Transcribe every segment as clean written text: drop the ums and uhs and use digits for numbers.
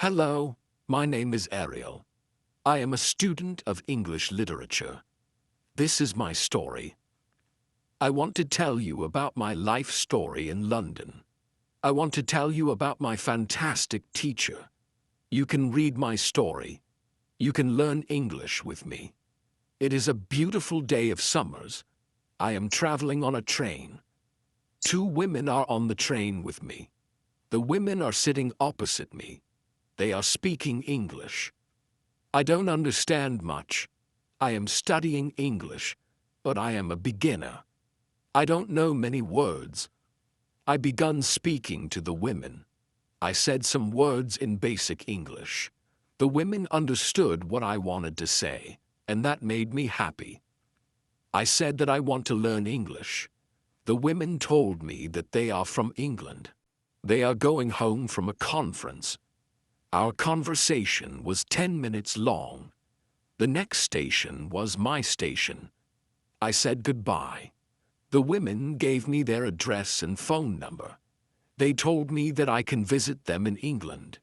Hello, my name is Ariel. I am a student of English literature. This is my story. I want to tell you about my life story in London. I want to tell you about my fantastic teacher. You can read my story. You can learn English with me. It is a beautiful day of summers. I am traveling on a train. Two women are on the train with me. The women are sitting opposite me. They are speaking English. I don't understand much. I am studying English, but I am a beginner. I don't know many words. I begun speaking to the women. I said some words in basic English. The women understood what I wanted to say, and that made me happy. I said that I want to learn English. The women told me that they are from England. They are going home from a conference. Our conversation was 10 minutes long. The next station was my station. I said goodbye. The women gave me their address and phone number. They told me that I can visit them in England.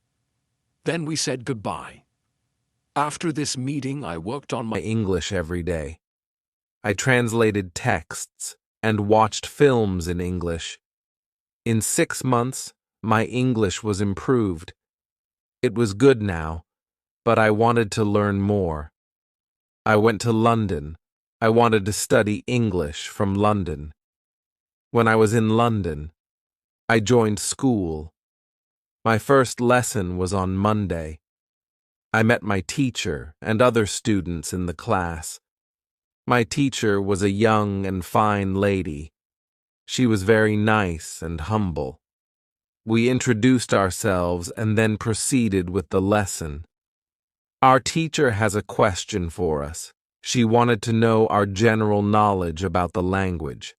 Then we said goodbye. After this meeting, I worked on my English every day. I translated texts and watched films in English. In 6 months, my English was improved. It was good now, but I wanted to learn more. I went to London. I wanted to study English from London. When I was in London, I joined school. My first lesson was on Monday. I met my teacher and other students in the class. My teacher was a young and fine lady. She was very nice and humble. We introduced ourselves and then proceeded with the lesson. Our teacher has a question for us. She wanted to know our general knowledge about the language.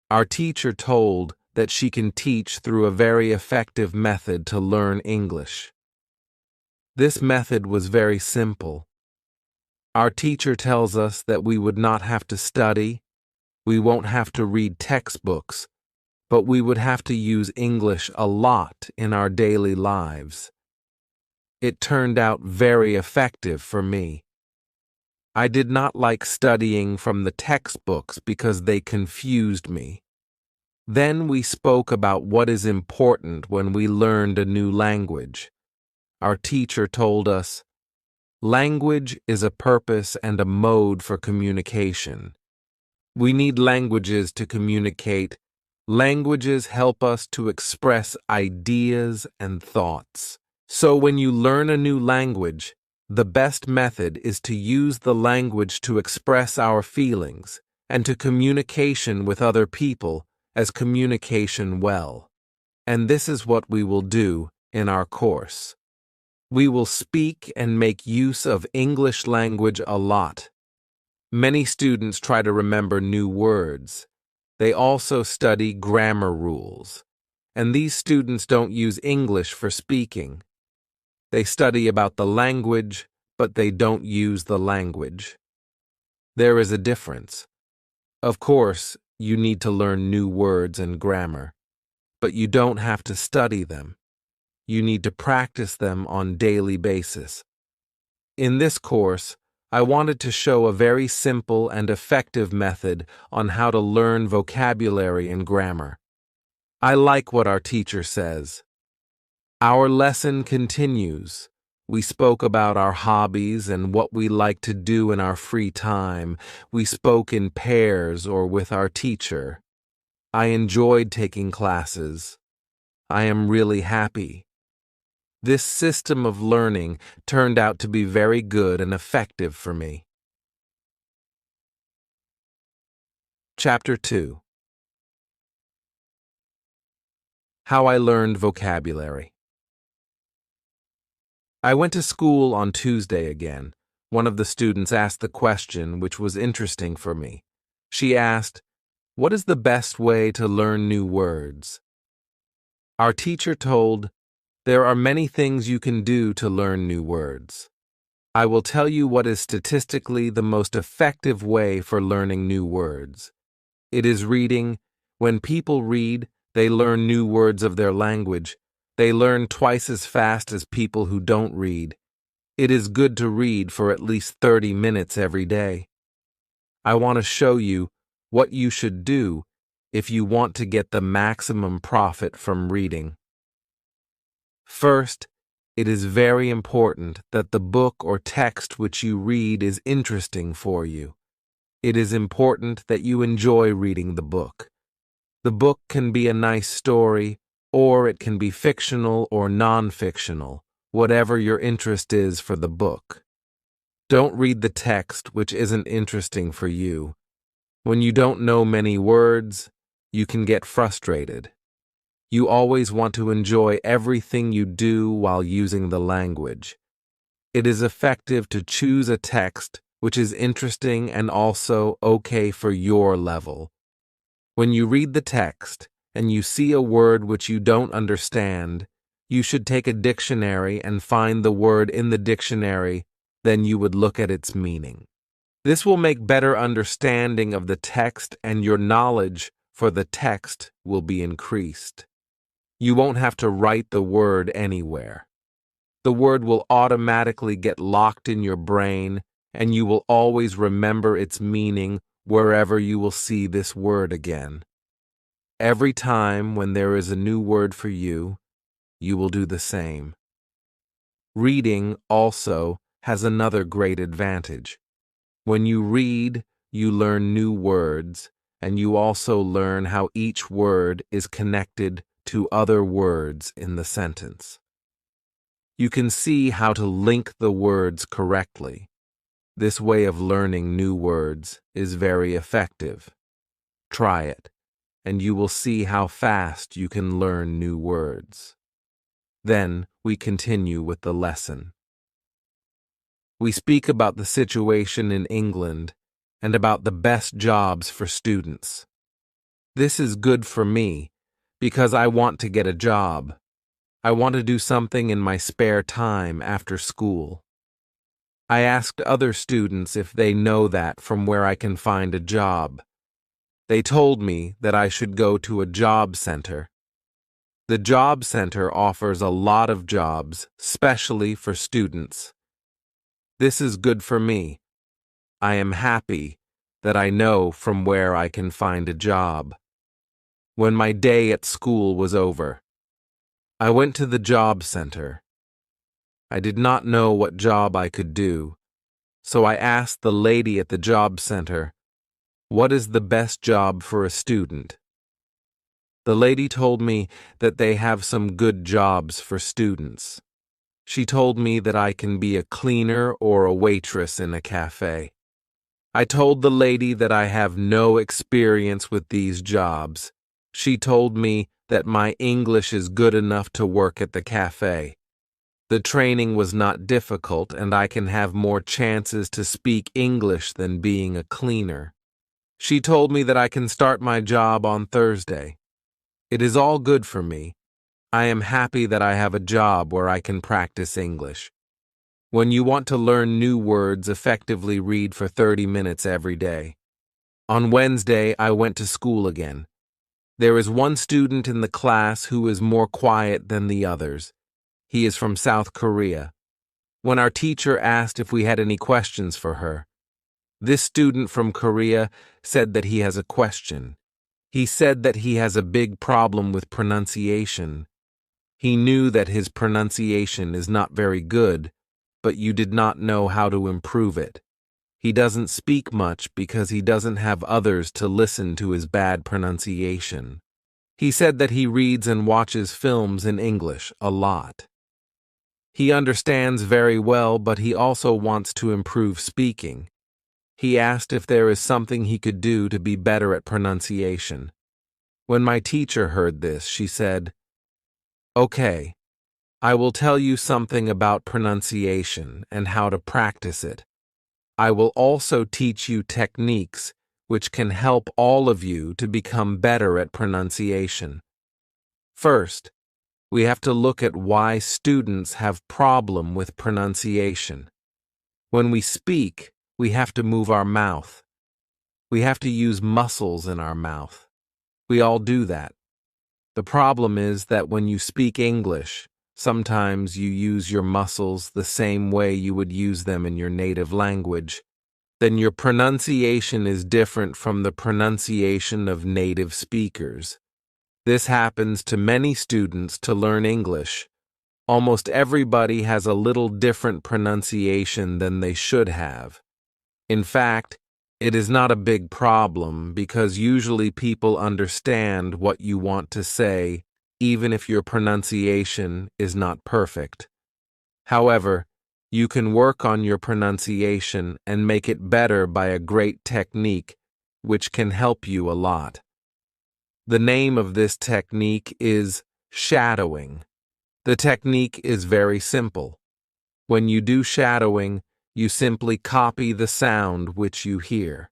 Our teacher told that she can teach through a very effective method to learn English. This method was very simple. Our teacher tells us that we would not have to study, we won't have to read textbooks, but we would have to use English a lot in our daily lives. It turned out very effective for me. I did not like studying from the textbooks because they confused me. Then we spoke about what is important when we learned a new language. Our teacher told us, language is a purpose and a mode for communication. We need languages to communicate. Languages help us to express ideas and thoughts. So when you learn a new language, the best method is to use the language to express our feelings and to communication with other people as communication well. And this is what we will do in our course. We will speak and make use of English language a lot. Many students try to remember new words. They also study grammar rules. And these students don't use English for speaking. They study about the language, but they don't use the language. There is a difference. Of course, you need to learn new words and grammar, but you don't have to study them. You need to practice them on daily basis. In this course, I wanted to show a very simple and effective method on how to learn vocabulary and grammar. I like what our teacher says. Our lesson continues. We spoke about our hobbies and what we like to do in our free time. We spoke in pairs or with our teacher. I enjoyed taking classes. I am really happy. This system of learning turned out to be very good and effective for me. Chapter 2. How I learned vocabulary. I went to school on Tuesday again. One of the students asked the question which was interesting for me. She asked, "What is the best way to learn new words?" Our teacher told, "There are many things you can do to learn new words. I will tell you what is statistically the most effective way for learning new words. It is reading. When people read, they learn new words of their language, They learn twice as fast as people who don't read. It is good to read for at least 30 minutes every day. I want to show you what you should do if you want to get the maximum profit from reading. First, it is very important that the book or text which you read is interesting for you. It is important that you enjoy reading the book. The book can be a nice story, or it can be fictional or non-fictional, whatever your interest is for the book. Don't read the text which isn't interesting for you. When you don't know many words, you can get frustrated. You always want to enjoy everything you do while using the language. It is effective to choose a text which is interesting and also okay for your level. When you read the text and you see a word which you don't understand, you should take a dictionary and find the word in the dictionary, then you would look at its meaning. This will make better understanding of the text, and your knowledge for the text will be increased. You won't have to write the word anywhere. The word will automatically get locked in your brain, and you will always remember its meaning wherever you will see this word again. Every time when there is a new word for you, you will do the same. Reading also has another great advantage. When you read, you learn new words, and you also learn how each word is connected to other words in the sentence. You can see how to link the words correctly. This way of learning new words is very effective. Try it, and you will see how fast you can learn new words. Then we continue with the lesson. We speak about the situation in England and about the best jobs for students. This is good for me because I want to get a job. I want to do something in my spare time after school. I asked other students if they know that from where I can find a job. They told me that I should go to a job center. The job center offers a lot of jobs, especially for students. This is good for me. I am happy that I know from where I can find a job. When my day at school was over, I went to the job center. I did not know what job I could do, so I asked the lady at the job center, "What is the best job for a student?" The lady told me that they have some good jobs for students. She told me that I can be a cleaner or a waitress in a cafe. I told the lady that I have no experience with these jobs. She told me that my English is good enough to work at the cafe. The training was not difficult, and I can have more chances to speak English than being a cleaner. She told me that I can start my job on Thursday. It is all good for me. I am happy that I have a job where I can practice English. When you want to learn new words, effectively read for 30 minutes every day. On Wednesday, I went to school again. There is one student in the class who is more quiet than the others. He is from South Korea. When our teacher asked if we had any questions for her, this student from Korea said that he has a question. He said that he has a big problem with pronunciation. He knew that his pronunciation is not very good, but you did not know how to improve it. He doesn't speak much because he doesn't have others to listen to his bad pronunciation. He said that he reads and watches films in English a lot. He understands very well, but he also wants to improve speaking. He asked if there is something he could do to be better at pronunciation. When my teacher heard this, she said, "Okay, I will tell you something about pronunciation and how to practice it. I will also teach you techniques which can help all of you to become better at pronunciation. First, we have to look at why students have problem with pronunciation. When we speak, we have to move our mouth. We have to use muscles in our mouth. We all do that. The problem is that when you speak English, sometimes you use your muscles the same way you would use them in your native language. Then your pronunciation is different from the pronunciation of native speakers. This happens to many students to learn English. Almost everybody has a little different pronunciation than they should have. In fact, it is not a big problem because usually people understand what you want to say, even if your pronunciation is not perfect. However, you can work on your pronunciation and make it better by a great technique, which can help you a lot. The name of this technique is shadowing. The technique is very simple. When you do shadowing, you simply copy the sound which you hear.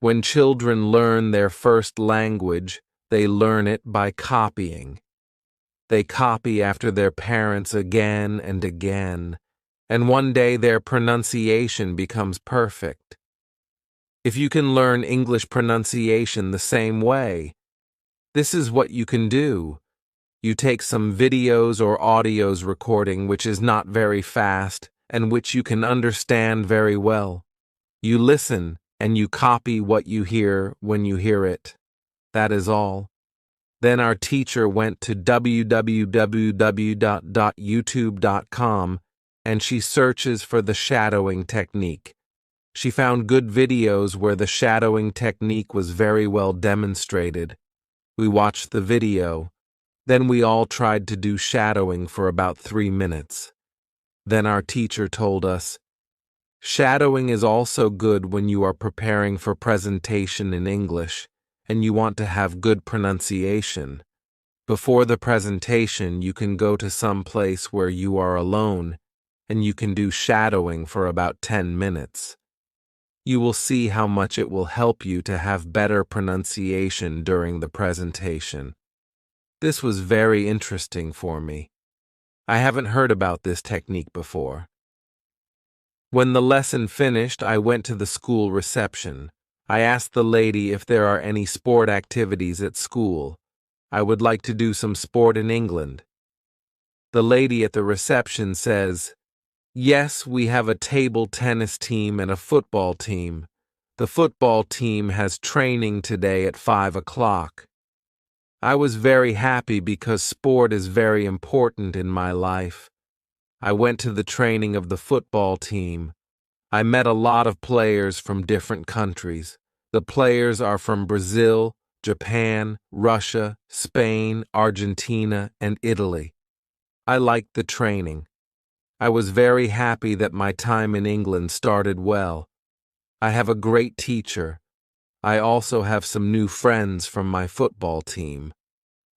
When children learn their first language, they learn it by copying. They copy after their parents again and again, and one day their pronunciation becomes perfect. If you can learn English pronunciation the same way, this is what you can do. You take some videos or audios recording which is not very fast and which you can understand very well. You listen and you copy what you hear when you hear it. That is all. Then our teacher went to www.youtube.com and she searches for the shadowing technique. She found good videos where the shadowing technique was very well demonstrated. We watched the video. Then we all tried to do shadowing for about 3 minutes. Then our teacher told us, shadowing is also good when you are preparing for presentation in English and you want to have good pronunciation. Before the presentation, you can go to some place where you are alone and you can do shadowing for about 10 minutes. You will see how much it will help you to have better pronunciation during the presentation. This was very interesting for me. I haven't heard about this technique before. When the lesson finished, I went to the school reception. I asked the lady if there are any sport activities at school. I would like to do some sport in England. The lady at the reception says, yes, we have a table tennis team and a football team. The football team has training today at 5 o'clock. I was very happy because sport is very important in my life. I went to the training of the football team. I met a lot of players from different countries. The players are from Brazil, Japan, Russia, Spain, Argentina, and Italy. I liked the training. I was very happy that my time in England started well. I have a great teacher. I also have some new friends from my football team.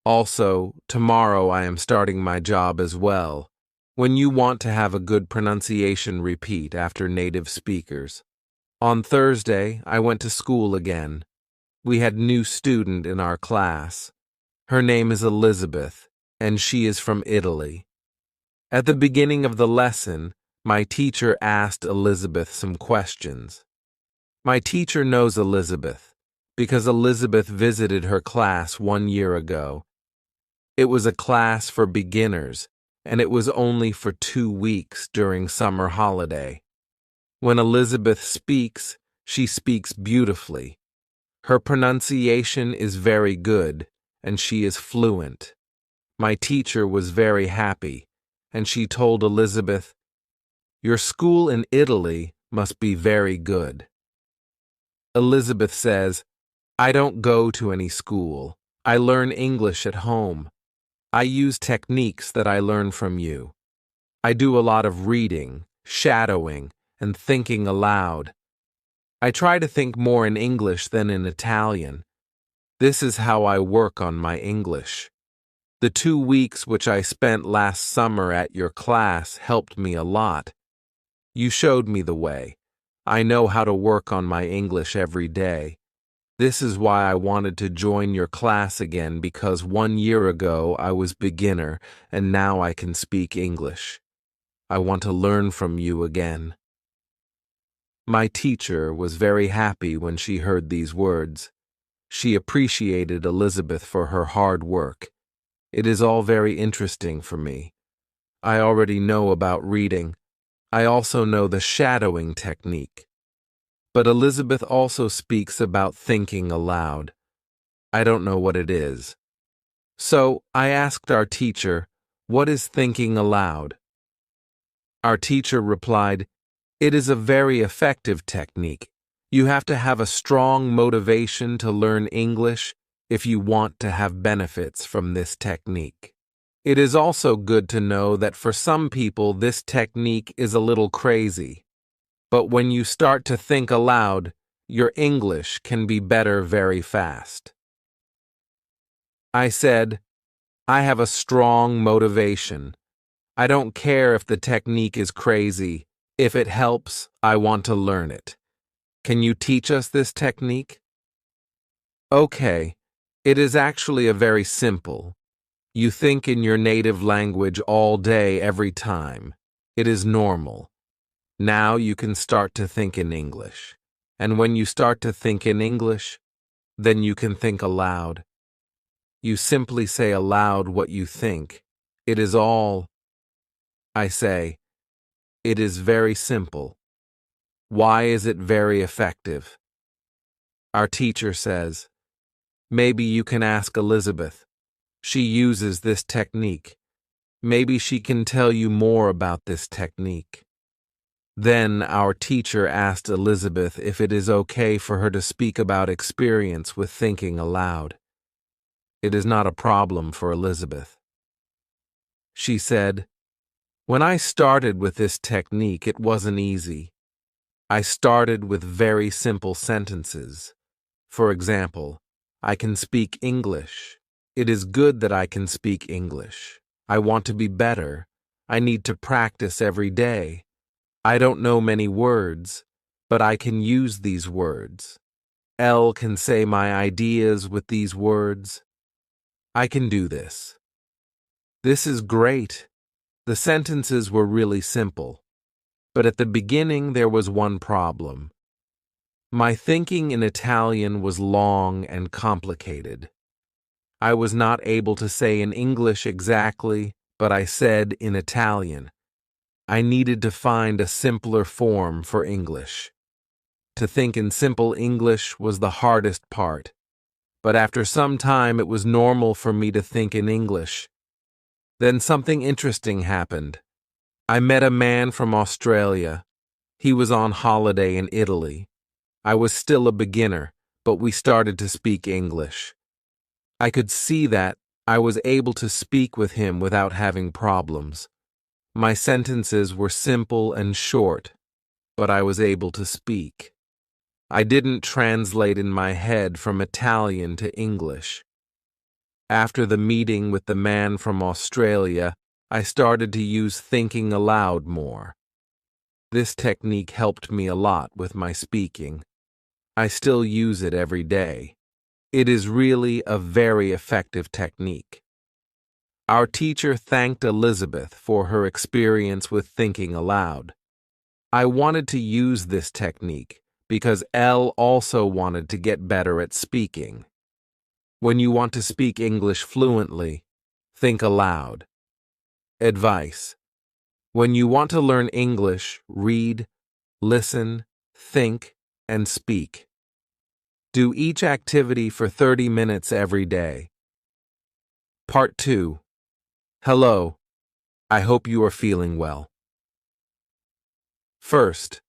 Also, tomorrow I am starting my job as well. When you want to have a good pronunciation, repeat after native speakers. On Thursday, I went to school again. We had a new student in our class. Her name is Elizabeth, and she is from Italy. At the beginning of the lesson, my teacher asked Elizabeth some questions. My teacher knows Elizabeth because Elizabeth visited her class 1 year ago. It was a class for beginners, and it was only for 2 weeks during summer holiday. When Elizabeth speaks, she speaks beautifully. Her pronunciation is very good, and she is fluent. My teacher was very happy, and she told Elizabeth, your school in Italy must be very good. Elizabeth says, I don't go to any school. I learn English at home. I use techniques that I learn from you. I do a lot of reading, shadowing, and thinking aloud. I try to think more in English than in Italian. This is how I work on my English. The 2 weeks which I spent last summer at your class helped me a lot. You showed me the way. I know how to work on my English every day. This is why I wanted to join your class again because 1 year ago I was beginner and now I can speak English. I want to learn from you again. My teacher was very happy when she heard these words. She appreciated Elizabeth for her hard work It is all very interesting for me. I already know about reading. I also know the shadowing technique. But Elizabeth also speaks about thinking aloud. I don't know what it is. So I asked our teacher, "What is thinking aloud?" Our teacher replied, "It is a very effective technique. You have to have a strong motivation to learn English if you want to have benefits from this technique. It is also good to know that for some people this technique is a little crazy. But when you start to think aloud, your English can be better very fast." I said, "I have a strong motivation. I don't care if the technique is crazy. If it helps, I want to learn it. Can you teach us this technique?" Okay, it is actually a very simple. You think in your native language all day every time. It is normal. Now you can start to think in English. And when you start to think in English, then you can think aloud. You simply say aloud what you think. It is all. I say, it is very simple. Why is it very effective? Our teacher says, maybe you can ask Elizabeth. She uses this technique. Maybe she can tell you more about this technique. Then our teacher asked Elizabeth if it is okay for her to speak about experience with thinking aloud. It is not a problem for Elizabeth. She said, "When I started with this technique, it wasn't easy. I started with very simple sentences. For example, I can speak English. It is good that I can speak English. I want to be better. I need to practice every day. I don't know many words, but I can use these words. Elle can say my ideas with these words. I can do this. This is great." The sentences were really simple, but at the beginning there was one problem. My thinking in Italian was long and complicated. I was not able to say in English exactly, but I said in Italian. I needed to find a simpler form for English. To think in simple English was the hardest part, but after some time it was normal for me to think in English. Then something interesting happened. I met a man from Australia. He was on holiday in Italy. I was still a beginner, but we started to speak English. I could see that I was able to speak with him without having problems. My sentences were simple and short, but I was able to speak. I didn't translate in my head from Italian to English. After the meeting with the man from Australia, I started to use thinking aloud more. This technique helped me a lot with my speaking. I still use it every day. It is really a very effective technique. Our teacher thanked Elizabeth for her experience with thinking aloud. I wanted to use this technique because Elle also wanted to get better at speaking. When you want to speak English fluently, think aloud. Advice: when you want to learn English, read, listen, think, and speak. Do each activity for 30 minutes every day. Part 2. Hello. I hope you are feeling well. First,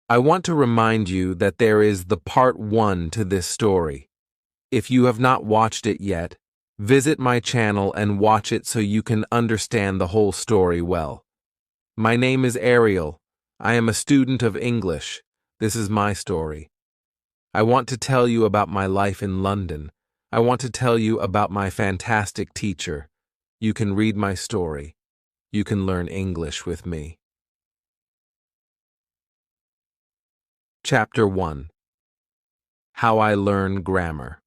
I want to remind you that there is the part 1 to this story. If you have not watched it yet, visit my channel and watch it so you can understand the whole story well. My name is Ariel. I am a student of English. This is my story. I want to tell you about my life in London. I want to tell you about my fantastic teacher. You can read my story. You can learn English with me. Chapter 1. How I Learn Grammar.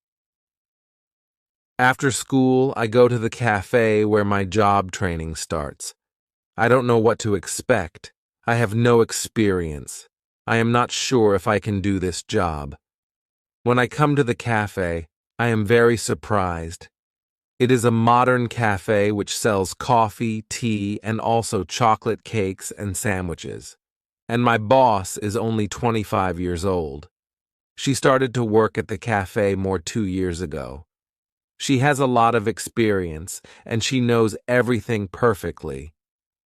After school, I go to the cafe where my job training starts. I don't know what to expect. I have no experience. I am not sure if I can do this job. When I come to the cafe, I am very surprised. It is a modern cafe which sells coffee, tea, and also chocolate cakes and sandwiches. And my boss is only 25 years old. She started to work at the cafe 2 years ago. She has a lot of experience, and she knows everything perfectly.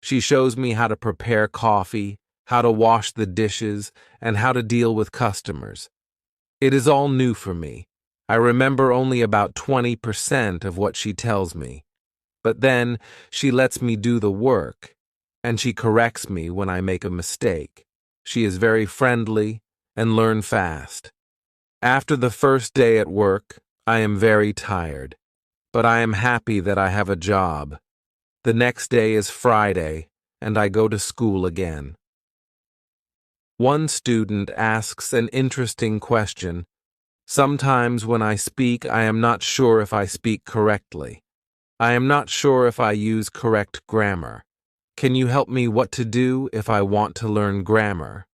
She shows me how to prepare coffee, how to wash the dishes, and how to deal with customers. It is all new for me. I remember only about 20% of what she tells me. But then she lets me do the work, and she corrects me when I make a mistake. She is very friendly and learn fast. After the first day at work, I am very tired, but I am happy that I have a job. The next day is Friday, and I go to school again. One student asks an interesting question. Sometimes when I speak, I am not sure if I speak correctly. I am not sure if I use correct grammar. Can you help me what to do if I want to learn grammar?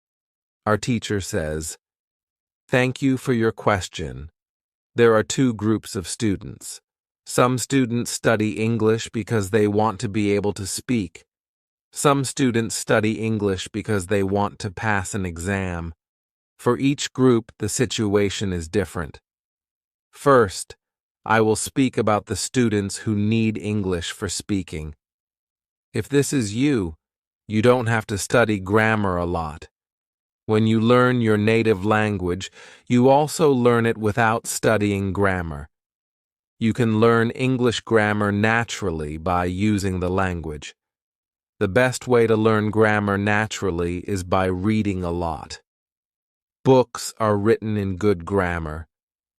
Our teacher says, "Thank you for your question. There are two groups of students. Some students study English because they want to be able to speak. Some students study English because they want to pass an exam. For each group, the situation is different. First, I will speak about the students who need English for speaking. If this is you, you don't have to study grammar a lot. When you learn your native language, you also learn it without studying grammar. You can learn English grammar naturally by using the language. The best way to learn grammar naturally is by reading a lot. Books are written in good grammar.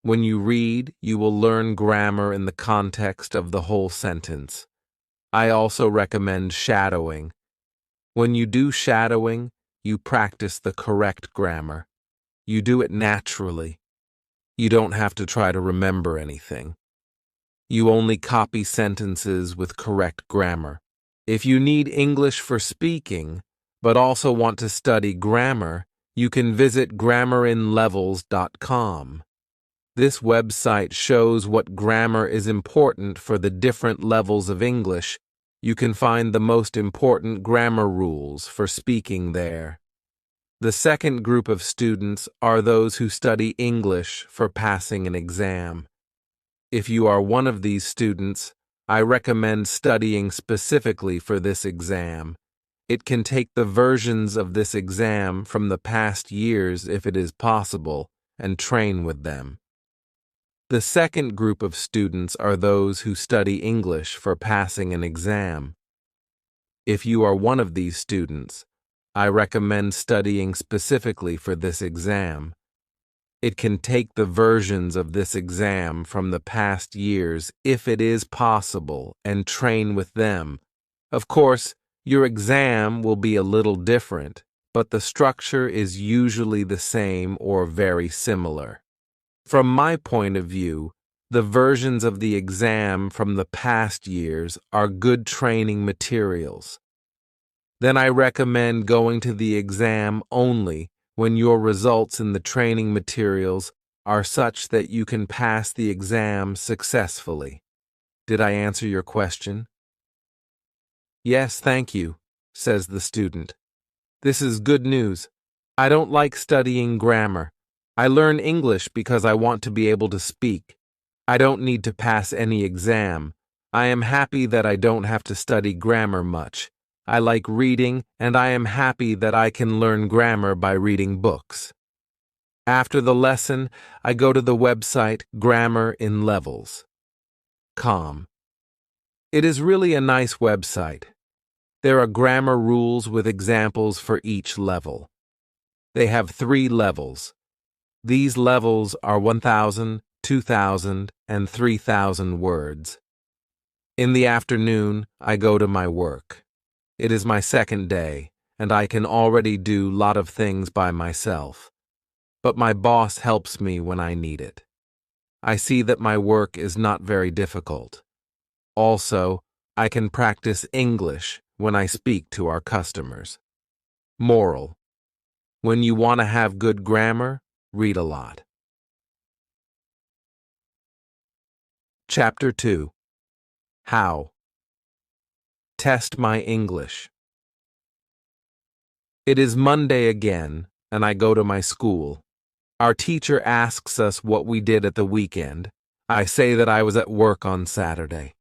When you read, you will learn grammar in the context of the whole sentence. I also recommend shadowing. When you do shadowing, you practice the correct grammar. You do it naturally. You don't have to try to remember anything. You only copy sentences with correct grammar. If you need English for speaking, but also want to study grammar, you can visit grammarinlevels.com. This website shows what grammar is important for the different levels of English. You can find the most important grammar rules for speaking there. The second group of students are those who study English for passing an exam. If you are one of these students, I recommend studying specifically for this exam. It can take the versions of this exam from the past years if it is possible, and train with them. The second group of students are those who study English for passing an exam. If you are one of these students, I recommend studying specifically for this exam. It can take the versions of this exam from the past years if it is possible and train with them. Of course, your exam will be a little different, but the structure is usually the same or very similar. From my point of view, the versions of the exam from the past years are good training materials. Then I recommend going to the exam only when your results in the training materials are such that you can pass the exam successfully. Did I answer your question? Yes, thank you, says the student. This is good news. I don't like studying grammar. I learn English because I want to be able to speak. I don't need to pass any exam. I am happy that I don't have to study grammar much. I like reading, and I am happy that I can learn grammar by reading books. After the lesson, I go to the website grammarinlevels.com. It is really a nice website. There are grammar rules with examples for each level. They have 3 levels. These levels are 1,000, 2,000, and 3,000 words. In the afternoon, I go to my work. It is my second day, and I can already do a lot of things by myself. But my boss helps me when I need it. I see that my work is not very difficult. Also, I can practice English when I speak to our customers. Moral: when you want to have good grammar, read a lot. Chapter 2. How? Test my English. It is Monday again, and I go to my school. Our teacher asks us what we did at the weekend. I say that I was at work on Saturday.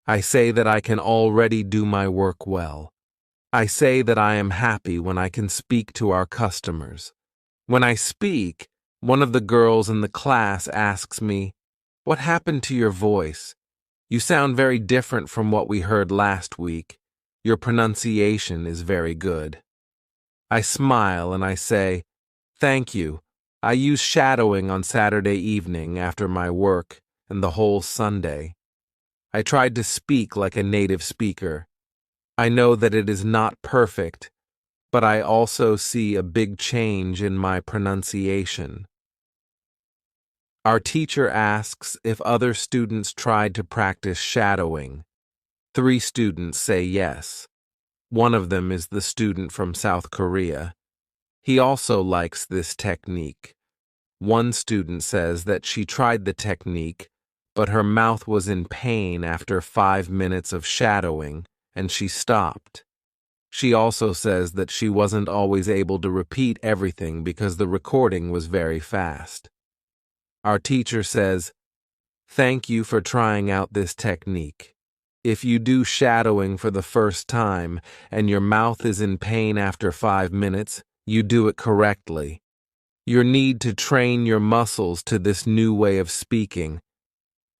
I say that I can already do my work well. I say that I am happy when I can speak to our customers. When I speak, one of the girls in the class asks me, "What happened to your voice? You sound very different from what we heard last week. Your pronunciation is very good." I smile and I say, "Thank you. I use shadowing on Saturday evening after my work and the whole Sunday. I tried to speak like a native speaker. I know that it is not perfect, but I also see a big change in my pronunciation." Our teacher asks if other students tried to practice shadowing. 3 students say yes. One of them is the student from South Korea. He also likes this technique. One student says that she tried the technique, but her mouth was in pain after 5 minutes of shadowing, and she stopped. She also says that she wasn't always able to repeat everything because the recording was very fast. Our teacher says, "Thank you for trying out this technique. If you do shadowing for the first time and your mouth is in pain after 5 minutes, you do it correctly. You need to train your muscles to this new way of speaking.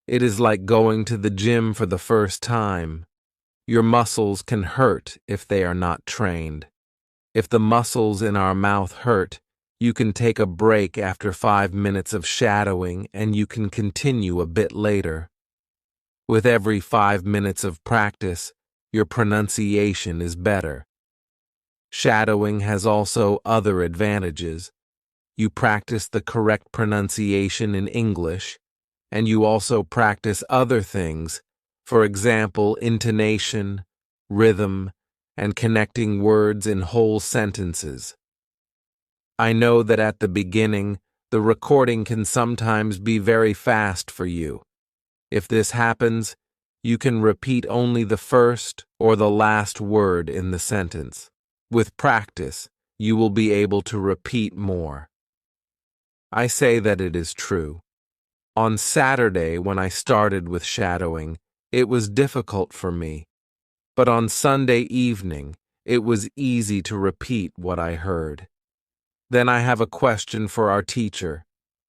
It is like going to the gym for the first time. Your muscles can hurt if they are not trained. If the muscles in our mouth hurt, you can take a break after 5 minutes of shadowing and you can continue a bit later. With every 5 minutes of practice, your pronunciation is better." Shadowing has also other advantages. You practice the correct pronunciation in English, and you also practice other things, for example, intonation, rhythm, and connecting words in whole sentences. I know that at the beginning, the recording can sometimes be very fast for you. If this happens, you can repeat only the first or the last word in the sentence. With practice, you will be able to repeat more. I say that it is true. On Saturday, when I started with shadowing, it was difficult for me. But on Sunday evening, it was easy to repeat what I heard. Then I have a question for our teacher.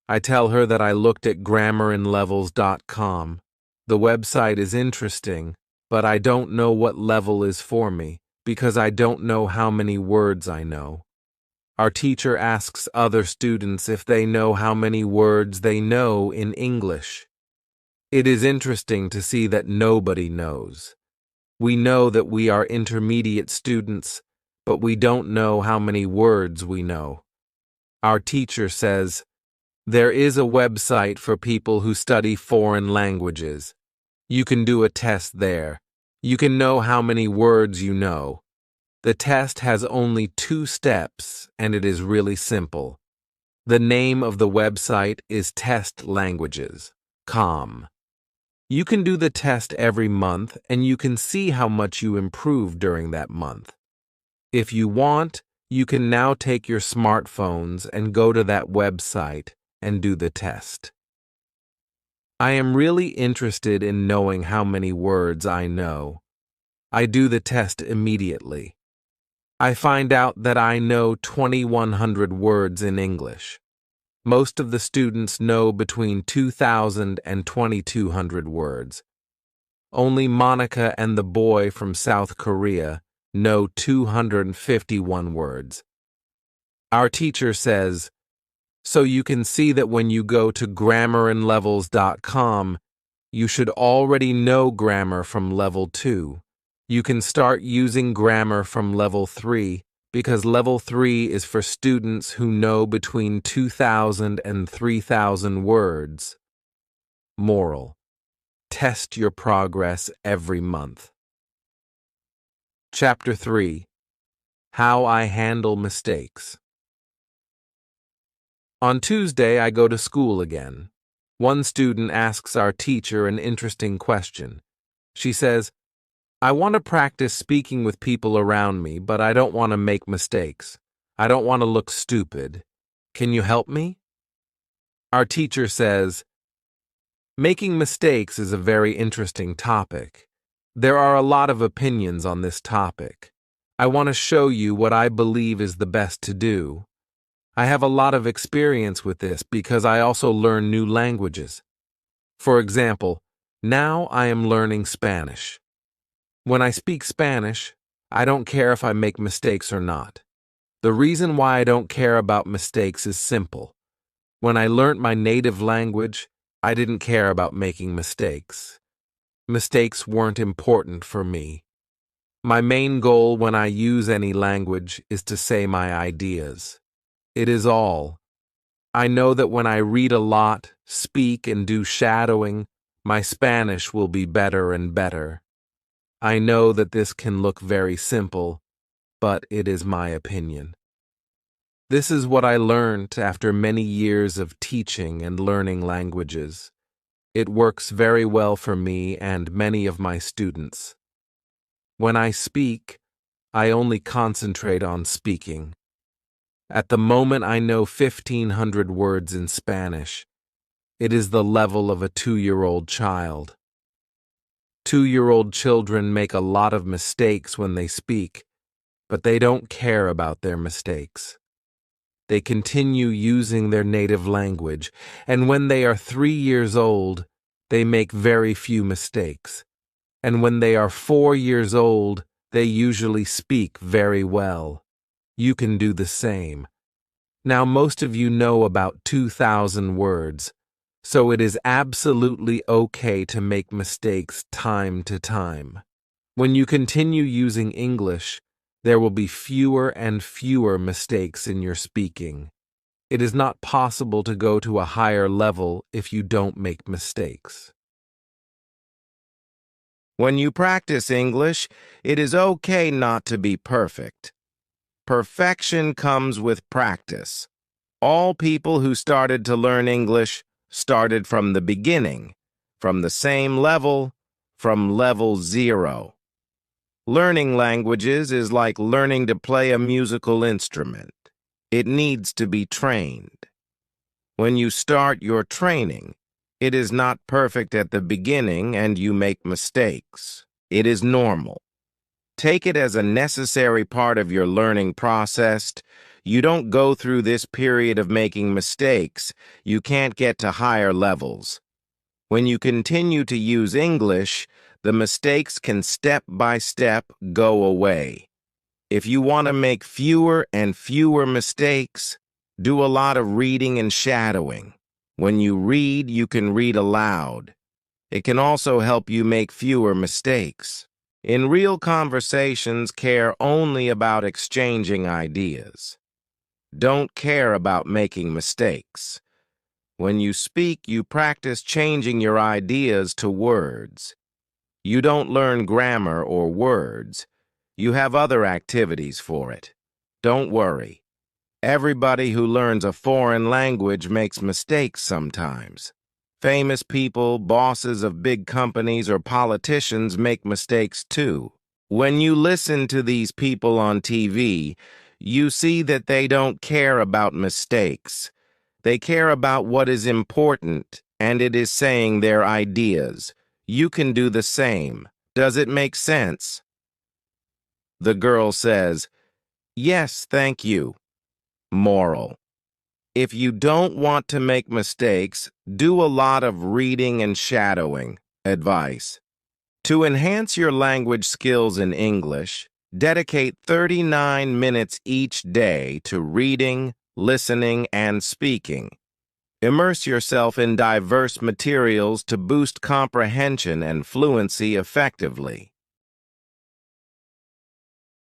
I tell her that I looked at grammarinlevels.com. The website is interesting, but I don't know what level is for me because I don't know how many words I know. Our teacher asks other students if they know how many words they know in English. It is interesting to see that nobody knows. We know that we are intermediate students, but we don't know how many words we know. Our teacher says, "There is a website for people who study foreign languages. You can do a test there. You can know how many words you know. The test has only 2 steps, and it is really simple. The name of the website is testlanguages.com. You can do the test every month, and you can see how much you improve during that month. If you want, you can now take your smartphones and go to that website and do the test." I am really interested in knowing how many words I know. I do the test immediately. I find out that I know 2,100 words in English. Most of the students know between 2,000 and 2,200 words. Only Monica and the boy from South Korea know 251 words. Our teacher says, "So you can see that when you go to grammarinlevels.com, you should already know grammar from level 2. You can start using grammar from level 3 because level 3 is for students who know between 2,000 and 3,000 words." Moral: test your progress every month. Chapter 3: How I Handle Mistakes. On Tuesday, I go to school again. One student asks our teacher an interesting question. She says, I want to practice speaking with people around me, but I don't want to make mistakes. I don't want to look stupid. Can you help me? Our teacher says, making mistakes is a very interesting topic. There are a lot of opinions on this topic. I want to show you what I believe is the best to do. I have a lot of experience with this because I also learn new languages. For example, now I am learning Spanish. When I speak Spanish, I don't care if I make mistakes or not. The reason why I don't care about mistakes is simple. When I learnt my native language, I didn't care about making mistakes. Mistakes weren't important for me. My main goal when I use any language is to say my ideas. It is all. I know that when I read a lot, speak, and do shadowing, my Spanish will be better and better. I know that this can look very simple, but it is my opinion. This is what I learned after many years of teaching and learning languages. It works very well for me and many of my students. When I speak, I only concentrate on speaking. At the moment I know 1,500 words in Spanish. It is the level of a 2-year-old child. 2-year-old children make a lot of mistakes when they speak, but they don't care about their mistakes. They continue using their native language, and when they are 3 years old, they make very few mistakes. And when they are 4 years old, they usually speak very well. You can do the same. Now, most of you know about 2,000 words, so it is absolutely okay to make mistakes time to time. When you continue using English, there will be fewer and fewer mistakes in your speaking. It is not possible to go to a higher level if you don't make mistakes. When you practice English, it is okay not to be perfect. Perfection comes with practice. All people who started to learn English started from the beginning, from the same level, from level 0. Learning languages is like learning to play a musical instrument. It needs to be trained. When you start your training, it is not perfect at the beginning and you make mistakes. It is normal. Take it as a necessary part of your learning process. You don't go through this period of making mistakes. You can't get to higher levels. When you continue to use English, the mistakes can step by step go away. If you want to make fewer and fewer mistakes, do a lot of reading and shadowing. When you read, you can read aloud. It can also help you make fewer mistakes. In real conversations, care only about exchanging ideas. Don't care about making mistakes. When you speak, you practice changing your ideas to words. You don't learn grammar or words. You have other activities for it. Don't worry. Everybody who learns a foreign language makes mistakes sometimes. Famous people, bosses of big companies, or politicians make mistakes too. When you listen to these people on TV, you see that they don't care about mistakes. They care about what is important, and it is saying their ideas. You can do the same. Does it make sense? The girl says, "Yes, thank you." Moral: if you don't want to make mistakes, do a lot of reading and shadowing. Advice: to enhance your language skills in English, dedicate 39 minutes each day to reading, listening, and speaking. Immerse yourself in diverse materials to boost comprehension and fluency effectively.